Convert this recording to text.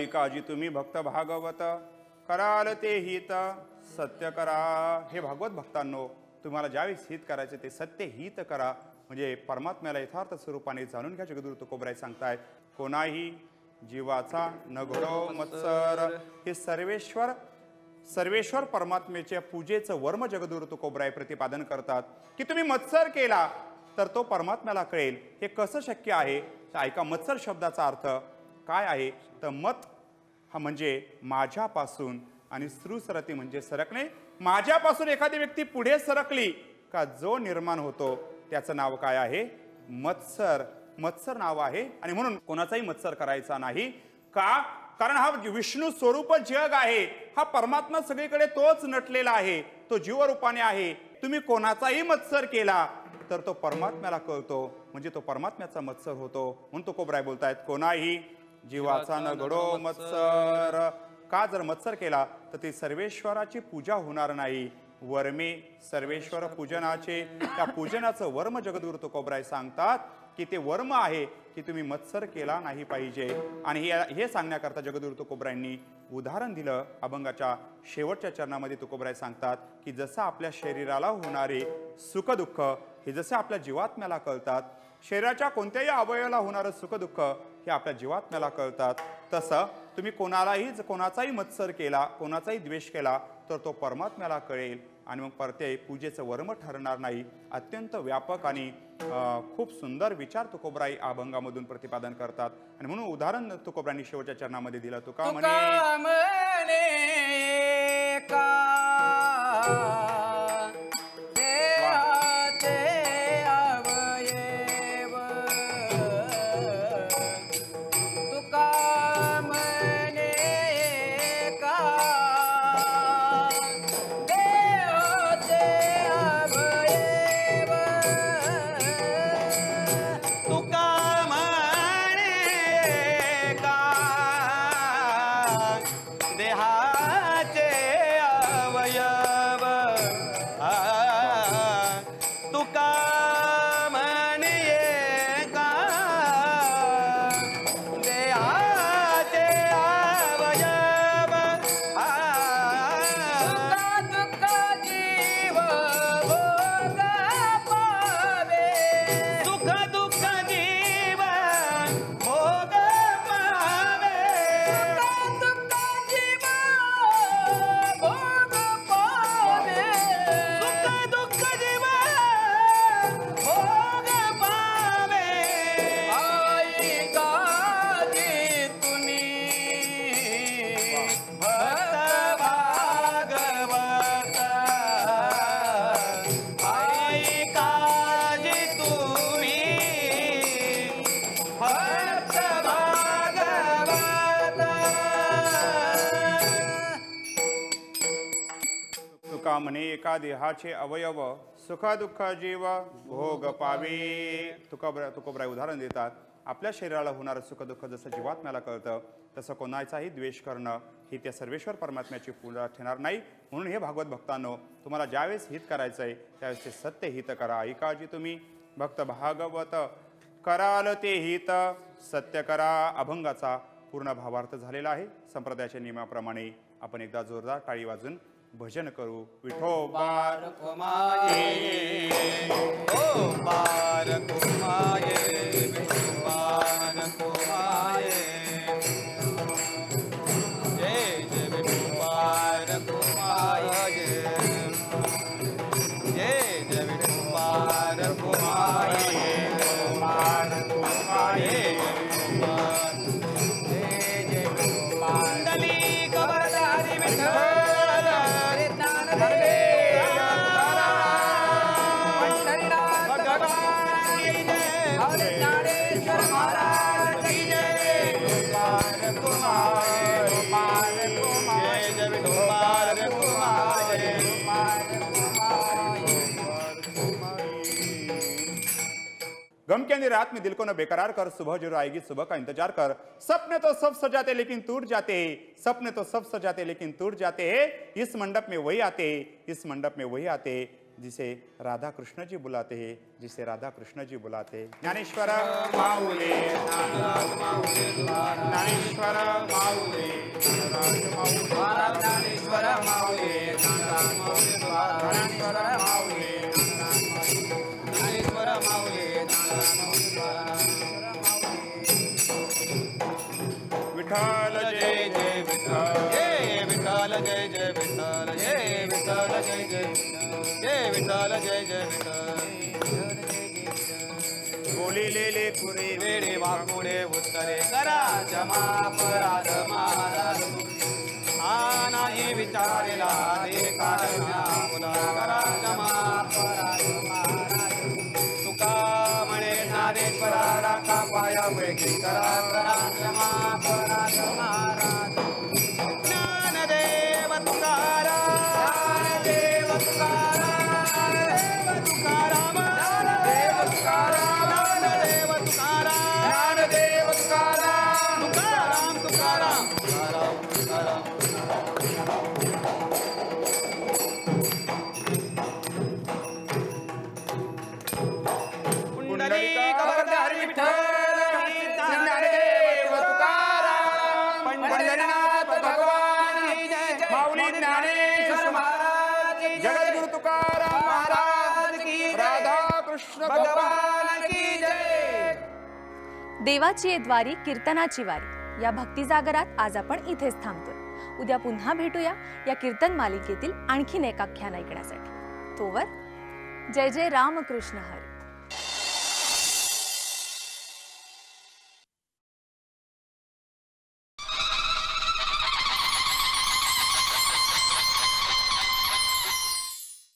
ऐकाजी तुम्ही भक्त भागवत कराल ते हित सत्य करा। हे भागवत भक्तांनो, तुम्हाला ज्यावेळेस हित करायचे ते सत्य हित करा, म्हणजे परमात्म्याला यथार्थ स्वरूपाने जाणून घ्या। जगद्गुरु तुकोबराय सांगतायत, कोणाही जीवाचा न घडो मत्सर। हे सर्वेश्वर परमात्म्याच्या पूजेचं वर्म जगद्गुरु तुकोबराय प्रतिपादन करतात की तुम्ही मत्सर केला तर तो परमात्म्याला कळेल। हे कसं शक्य आहे तर ऐका, मत्सर शब्दाचा अर्थ काय आहे तर मत हा म्हणजे माझ्यापासून आणि सृसरती म्हणजे सरकणे। माझ्यापासून एखादी व्यक्ती पुढे सरकली का जो निर्माण होतो त्याचं नाव काय आहे? मत्सर। मत्सर नाव आहे। आणि म्हणून कोणाचाही मत्सर करायचा नाही का? कारण हा विष्णू स्वरूप जग आहे, हा परमात्मा सगळीकडे तोच नटलेला आहे, तो जीवरूपाने आहे। तुम्ही कोणाचाही मत्सर केला तर तो परमात्म्याला कळतो, म्हणजे तो परमात्म्याचा मत्सर होतो। म्हणून तुकोबराय बोलतायत, कोणाही जीवाचा न घडो मत्सर। का? जर मत्सर केला तर ती सर्वेश्वराची पूजा होणार नाही। वर्मे सर्वेश्वर पूजनाचे, त्या पूजनाचं वर्म जगद्गुरु तुकोबराय सांगतात की ते वर्म आहे की तुम्ही मत्सर केला नाही पाहिजे। आणि हे सांगण्याकरता जगद्गुरु तुकोबरायांनी उदाहरण दिलं। अभंगाच्या शेवटच्या चरणामध्ये तुकोबराय सांगतात की जसं आपल्या शरीराला होणारे सुख दुःख हे जसे आपल्या जीवात्म्याला कळतात, शरीराच्या कोणत्याही अवयवाला होणारं सुख दुःख हे आपल्या जीवात्म्याला कळतात, तसं तुम्ही कोणाचाही मत्सर केला, कोणाचाही द्वेष केला तर तो परमात्म्याला कळेल आणि मग परते पूजेचं वर्म ठरणार नाही। अत्यंत व्यापक आणि खूप सुंदर विचार तुकोबराय अभंगामधून प्रतिपादन करतात। आणि म्हणून उदाहरण तुकोबरायांनी शेवटच्या चरणामध्ये दिलं, तुका म्हणे म्हणे एका देहाचे अवयव सुख दुःख जीव भोग पावे। तुकोबराय उदाहरण देतात, आपल्या शरीराला होणारं सुख दुःख जसं जीवात्म्याला कळतं तसं कोणाचाही द्वेष करणं ही त्या सर्वेश्वर परमात्म्याची पूजा ठरणार नाही। म्हणून हे भागवत भक्तांनो, तुम्हाला ज्यावेळेस हित करायचं आहे त्यावेळेस ते सत्य हित करा। ऐकाजी तुम्ही भक्त भागवत कराल ते हित सत्य करा। अभंगाचा पूर्ण भावार्थ झालेला आहे। संप्रदायाच्या नियमाप्रमाणे आपण एकदा जोरदार टाळी वाजून भजन करू। विठोबार कुमाये ओ बार कुमाये, विठोबार कुमाये, जय जय विठोबार कुमाये, जय जय विठोबार कुमाये, विठोबार कुमाये, जय जय विठोबार दली कबरदारी विठो गम के अंधी रात में दिल को न बेकरार कर, सुबह जरूर आएगी सुबह का इंतजार कर। सपने तो सब सजाते लेकिन टूट जाते हैं, सपने तो सब सजाते लेकिन टूट जाते हैं। इस मंडप में वही आते हैं, इस मंडप में वही आते हैं जिसे राधा कृष्ण जी बुलाते हैं, जिसे राधा कृष्ण जी बुलाते हैं। ज्ञानेश्वर माऊली ज्ञानेश्वर माऊली ज्ञानेश्वर माऊली ज्ञानेश्वर माऊली ज्ञानेश्वर माऊली विठ्ठल जय जय विठ्ठल जय विठ्ठल जय जय विठ्ठल जय विठ्ठल जय जय जय विठ्ठल जय जय विठ्ठल बोलिलेले पुरे वेडे वाकुडे उत्तरे करा जमा अपराध महाराज हा नाही विचारेला दे कारणा पुन्हा करा जमा अपराध महाराज तुका म्हणे ज्ञानेश्वरा राखा पाया पैकी करा करा जमा अपराध महाराज ज्ञानदेव तुकाराम ज्ञानदेव तुकाराम तुकाराम ज्ञानदेव तुकाराम ज्ञानदेव तुकाराम ज्ञानदेव तुकाराम तुकाराम तुकाराम तुकाराम पुंडलिक वरदारी विठ्ठल ज्ञानदेव तुकाराम पंढरीनाथ भगवान की जय माऊली ज्ञानेश्वर महाराज की जगद्गुरु तुकाराम महाराज की राधा कृष्ण भगवान की जय। देवाची ये द्वारी कीर्तनाची वारी या भक्ती जागरात आज आपण इथेच थांबतोय। उद्या पुन्हा भेटूया या कीर्तन मालिकेतील आणखीन एक आख्यान ऐकण्यासाठी। तोवर जय जय रामकृष्ण हरी।